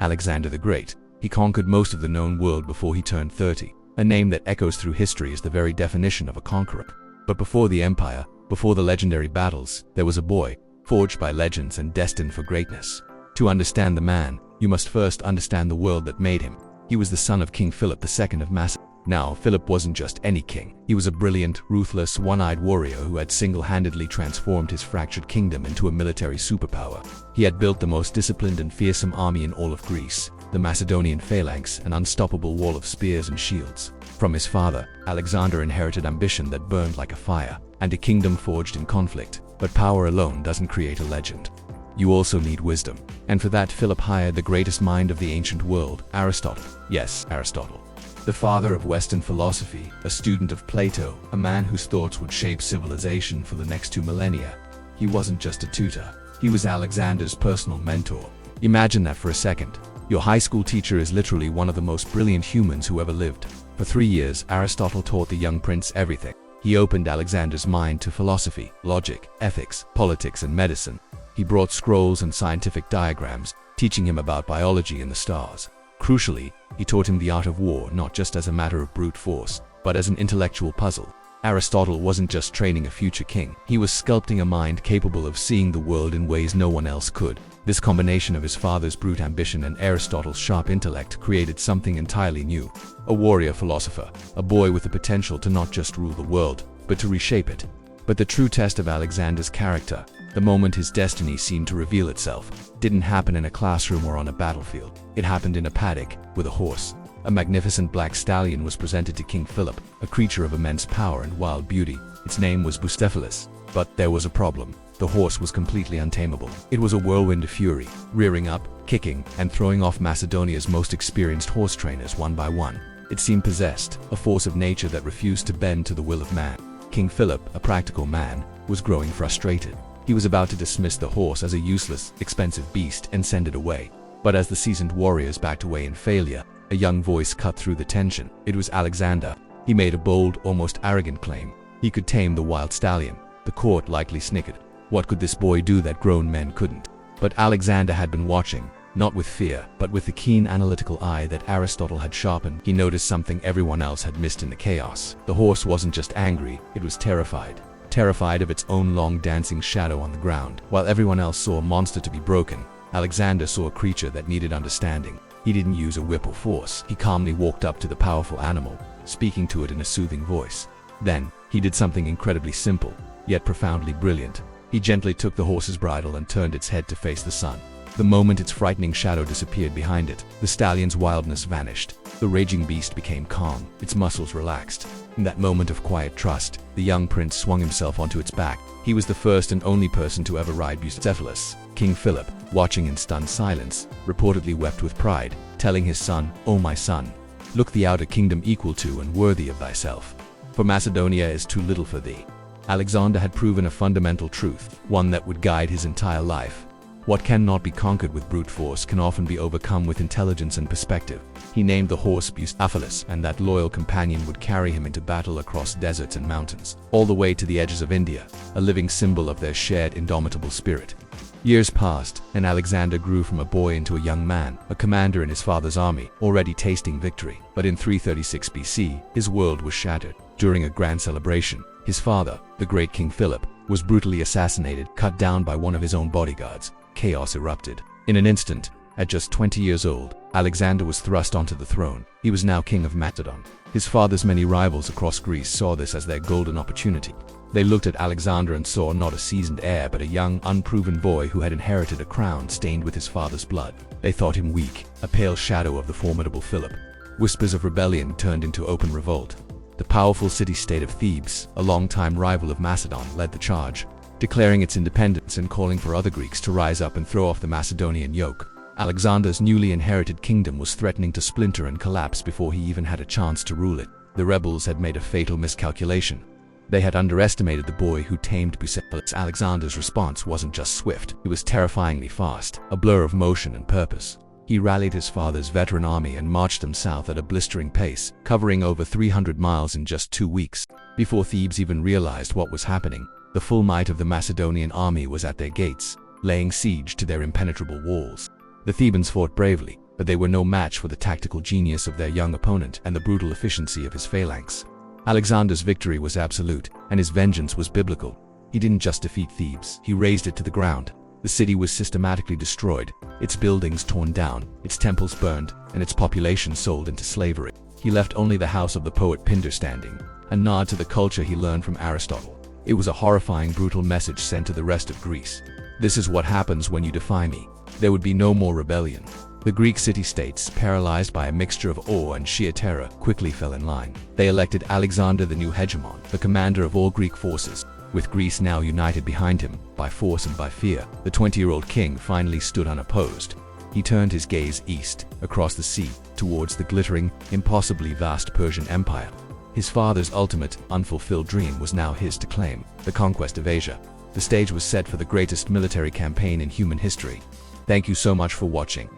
Alexander the Great. He conquered most of the known world before he turned 30, a name that echoes through history as the very definition of a conqueror. But before the empire, before the legendary battles, there was a boy, forged by legends and destined for greatness. To understand the man, you must first understand the world that made him. He was the son of King Philip II of Macedonia. Now, Philip wasn't just any king. He was a brilliant, ruthless, one-eyed warrior who had single-handedly transformed his fractured kingdom into a military superpower. He had built the most disciplined and fearsome army in all of Greece, the Macedonian phalanx, an unstoppable wall of spears and shields. From his father, Alexander inherited ambition that burned like a fire, and a kingdom forged in conflict. But power alone doesn't create a legend. You also need wisdom. And for that, Philip hired the greatest mind of the ancient world, Aristotle. Yes, Aristotle. The father of Western philosophy, a student of Plato, a man whose thoughts would shape civilization for the next 2 millennia. He wasn't just a tutor. He was Alexander's personal mentor. Imagine that for a second. Your high school teacher is literally one of the most brilliant humans who ever lived. For 3 years, Aristotle taught the young prince everything. He opened Alexander's mind to philosophy, logic, ethics, politics, and medicine. He brought scrolls and scientific diagrams, teaching him about biology and the stars. Crucially, he taught him the art of war not just as a matter of brute force, but as an intellectual puzzle. Aristotle wasn't just training a future king, he was sculpting a mind capable of seeing the world in ways no one else could. This combination of his father's brute ambition and Aristotle's sharp intellect created something entirely new. A warrior philosopher, a boy with the potential to not just rule the world, but to reshape it. But the true test of Alexander's character, the moment his destiny seemed to reveal itself, didn't happen in a classroom or on a battlefield. It happened in a paddock, with a horse. A magnificent black stallion was presented to King Philip, a creature of immense power and wild beauty. Its name was Bucephalus. But there was a problem. The horse was completely untamable. It was a whirlwind of fury, rearing up, kicking, and throwing off Macedonia's most experienced horse trainers one by one. It seemed possessed, a force of nature that refused to bend to the will of man. King Philip, a practical man, was growing frustrated. He was about to dismiss the horse as a useless, expensive beast and send it away. But as the seasoned warriors backed away in failure, a young voice cut through the tension. It was Alexander. He made a bold, almost arrogant claim. He could tame the wild stallion. The court likely snickered. What could this boy do that grown men couldn't? But Alexander had been watching, not with fear, but with the keen analytical eye that Aristotle had sharpened. He noticed something everyone else had missed in the chaos. The horse wasn't just angry, it was terrified. Terrified of its own long dancing shadow on the ground. While everyone else saw a monster to be broken, Alexander saw a creature that needed understanding. He didn't use a whip or force. He calmly walked up to the powerful animal, speaking to it in a soothing voice. Then, he did something incredibly simple, yet profoundly brilliant. He gently took the horse's bridle and turned its head to face the sun. The moment its frightening shadow disappeared behind it, the stallion's wildness vanished. The raging beast became calm, its muscles relaxed. In that moment of quiet trust, the young prince swung himself onto its back. He was the first and only person to ever ride Bucephalus. King Philip, watching in stunned silence, reportedly wept with pride, telling his son, "O my son, look thee out a kingdom equal to and worthy of thyself. For Macedonia is too little for thee." Alexander had proven a fundamental truth, one that would guide his entire life. What cannot be conquered with brute force can often be overcome with intelligence and perspective. He named the horse Bucephalus, and that loyal companion would carry him into battle across deserts and mountains, all the way to the edges of India, a living symbol of their shared indomitable spirit. Years passed, and Alexander grew from a boy into a young man, a commander in his father's army, already tasting victory. But in 336 BC, his world was shattered. During a grand celebration, his father, the great King Philip, was brutally assassinated, cut down by one of his own bodyguards. Chaos erupted. In an instant, at just 20 years old, Alexander was thrust onto the throne. He was now king of Macedon. His father's many rivals across Greece saw this as their golden opportunity. They looked at Alexander and saw not a seasoned heir but a young, unproven boy who had inherited a crown stained with his father's blood. They thought him weak, a pale shadow of the formidable Philip. Whispers of rebellion turned into open revolt. The powerful city-state of Thebes, a longtime rival of Macedon, led the charge, declaring its independence and calling for other Greeks to rise up and throw off the Macedonian yoke. Alexander's newly inherited kingdom was threatening to splinter and collapse before he even had a chance to rule it. The rebels had made a fatal miscalculation. They had underestimated the boy who tamed Bucephalus. Alexander's response wasn't just swift, it was terrifyingly fast, a blur of motion and purpose. He rallied his father's veteran army and marched them south at a blistering pace, covering over 300 miles in just 2 weeks. Before Thebes even realized what was happening, the full might of the Macedonian army was at their gates, laying siege to their impenetrable walls. The Thebans fought bravely, but they were no match for the tactical genius of their young opponent and the brutal efficiency of his phalanx. Alexander's victory was absolute, and his vengeance was biblical. He didn't just defeat Thebes, he razed it to the ground. The city was systematically destroyed, its buildings torn down, its temples burned, and its population sold into slavery. He left only the house of the poet Pindar standing, a nod to the culture he learned from Aristotle. It was a horrifying, brutal message sent to the rest of Greece. This is what happens when you defy me. There would be no more rebellion. The Greek city-states, paralyzed by a mixture of awe and sheer terror, quickly fell in line. They elected Alexander the new hegemon, the commander of all Greek forces. With Greece now united behind him, by force and by fear, the 20-year-old king finally stood unopposed. He turned his gaze east, across the sea, towards the glittering, impossibly vast Persian Empire. His father's ultimate, unfulfilled dream was now his to claim, the conquest of Asia. The stage was set for the greatest military campaign in human history. Thank you so much for watching.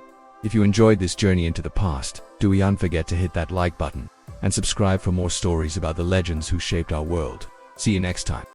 If you enjoyed this journey into the past, do not forget to hit that like button and subscribe for more stories about the legends who shaped our world. See you next time.